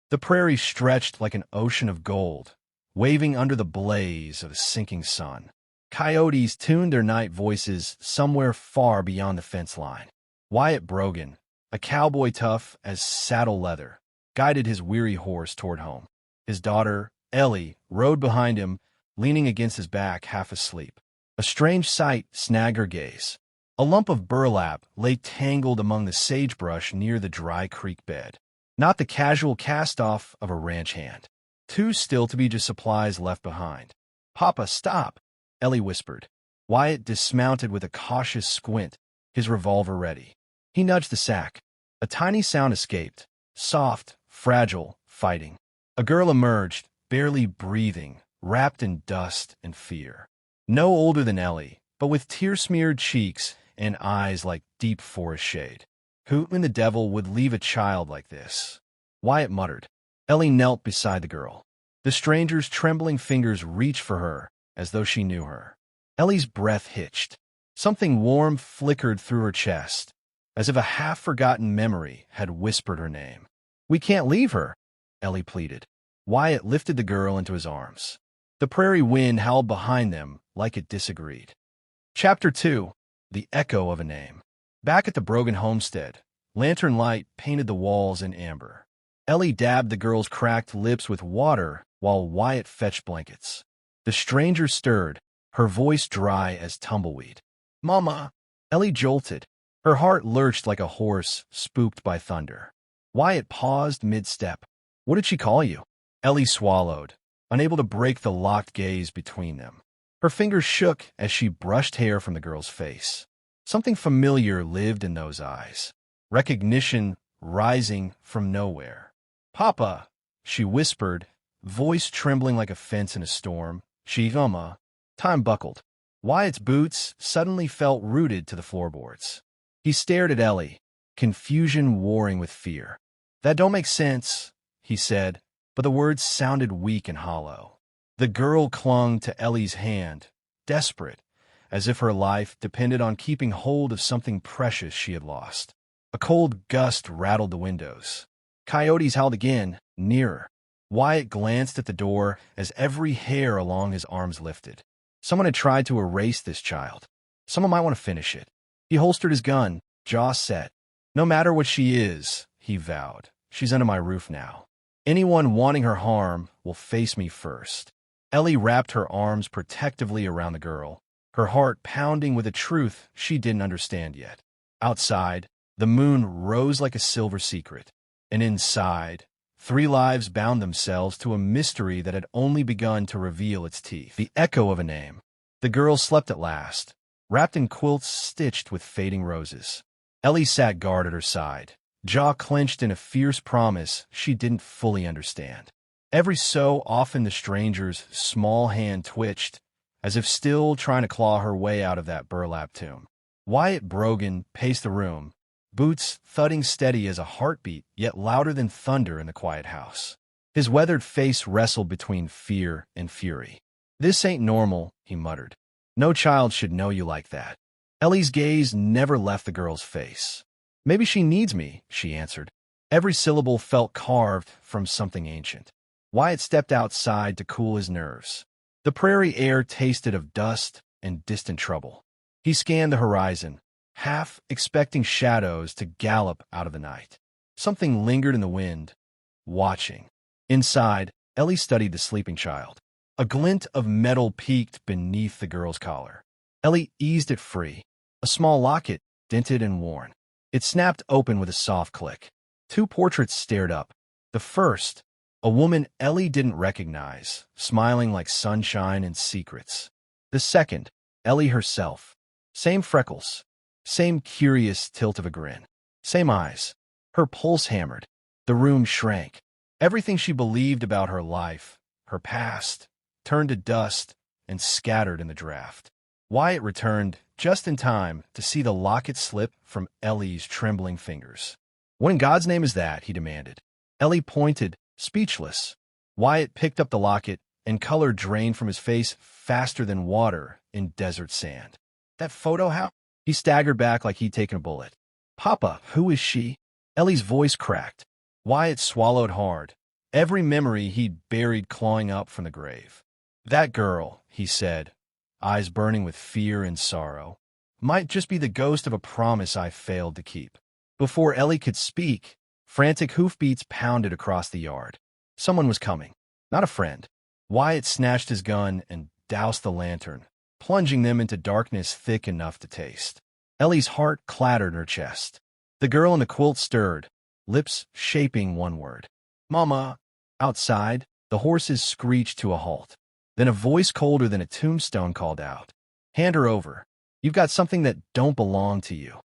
The prairie stretched like an ocean of gold, waving under the blaze of a sinking sun. Coyotes tuned their night voices somewhere far beyond the fence line. Wyatt Brogan, a cowboy tough as saddle leather, guided his weary horse toward home. His daughter, Ellie, rode behind him, leaning against his back, half asleep. A strange sight snagged her gaze. A lump of burlap lay tangled among the sagebrush near the dry creek bed. Not the casual cast-off of a ranch hand. Too still to be just supplies left behind. "Papa, stop," Ellie whispered. Wyatt dismounted with a cautious squint, his revolver ready. He nudged the sack. A tiny sound escaped, soft, fragile, fighting. A girl emerged, barely breathing, wrapped in dust and fear. No older than Ellie, but with tear-smeared cheeks and eyes like deep forest shade. Who in the devil would leave a child like this? Wyatt muttered. Ellie knelt beside the girl. The stranger's trembling fingers reached for her, as though she knew her. Ellie's breath hitched. Something warm flickered through her chest, as if a half-forgotten memory had whispered her name. "We can't leave her," Ellie pleaded. Wyatt lifted the girl into his arms. The prairie wind howled behind them like it disagreed. Chapter 2. The Echo of a Name. Back at the Brogan homestead, lantern light painted the walls in amber. Ellie dabbed the girl's cracked lips with water while Wyatt fetched blankets. The stranger stirred, her voice dry as tumbleweed. "Mama!" Ellie jolted. Her heart lurched like a horse spooked by thunder. Wyatt paused mid-step. "What did she call you?" Ellie swallowed, unable to break the locked gaze between them. Her fingers shook as she brushed hair from the girl's face. Something familiar lived in those eyes. Recognition rising from nowhere. "Papa," she whispered, voice trembling like a fence in a storm. "Mama." Time buckled. Wyatt's boots suddenly felt rooted to the floorboards. He stared at Ellie, confusion warring with fear. "That don't make sense," he said, but the words sounded weak and hollow. The girl clung to Ellie's hand, desperate, as if her life depended on keeping hold of something precious she had lost. A cold gust rattled the windows. Coyotes howled again, nearer. Wyatt glanced at the door as every hair along his arms lifted. Someone had tried to erase this child. Someone might want to finish it. He holstered his gun, jaw set. "No matter what she is," he vowed, "she's under my roof now. Anyone wanting her harm will face me first." Ellie wrapped her arms protectively around the girl, her heart pounding with a truth she didn't understand yet. Outside, the moon rose like a silver secret, and inside, 3 lives bound themselves to a mystery that had only begun to reveal its teeth. The echo of a name. The girl slept at last, wrapped in quilts stitched with fading roses. Ellie sat guard at her side, jaw clenched in a fierce promise she didn't fully understand. Every so often the stranger's small hand twitched, as if still trying to claw her way out of that burlap tomb. Wyatt Brogan paced the room, boots thudding steady as a heartbeat, yet louder than thunder in the quiet house. His weathered face wrestled between fear and fury. "This ain't normal," he muttered. "No child should know you like that." Ellie's gaze never left the girl's face. "Maybe she needs me," she answered. Every syllable felt carved from something ancient. Wyatt stepped outside to cool his nerves. The prairie air tasted of dust and distant trouble. He scanned the horizon, half expecting shadows to gallop out of the night. Something lingered in the wind, watching. Inside, Ellie studied the sleeping child. A glint of metal peeked beneath the girl's collar. Ellie eased it free. A small locket, dented and worn. It snapped open with a soft click. 2 portraits stared up. The first, a woman Ellie didn't recognize, smiling like sunshine and secrets. The second, Ellie herself. Same freckles, same curious tilt of a grin, same eyes. Her pulse hammered. The room shrank. Everything she believed about her life, her past, turned to dust and scattered in the draft. Wyatt returned just in time to see the locket slip from Ellie's trembling fingers. "What in God's name is that?" he demanded. Ellie pointed, speechless. Wyatt picked up the locket, and color drained from his face faster than water in desert sand. "That photo, how?" He staggered back like he'd taken a bullet. "Papa, who is she?" Ellie's voice cracked. Wyatt swallowed hard, Every memory he'd buried clawing up from the grave. That girl, he said, eyes burning with fear and sorrow, might just be the ghost of a promise I failed to keep. Before Ellie could speak, frantic hoofbeats pounded across the yard. Someone was coming, not a friend. Wyatt snatched his gun and doused the lantern, plunging them into darkness thick enough to taste. Ellie's heart clattered in her chest. The girl in the quilt stirred, lips shaping one word. "Mama!" Outside, the horses screeched to a halt. Then a voice colder than a tombstone called out, "Hand her over. You've got something that don't belong to you."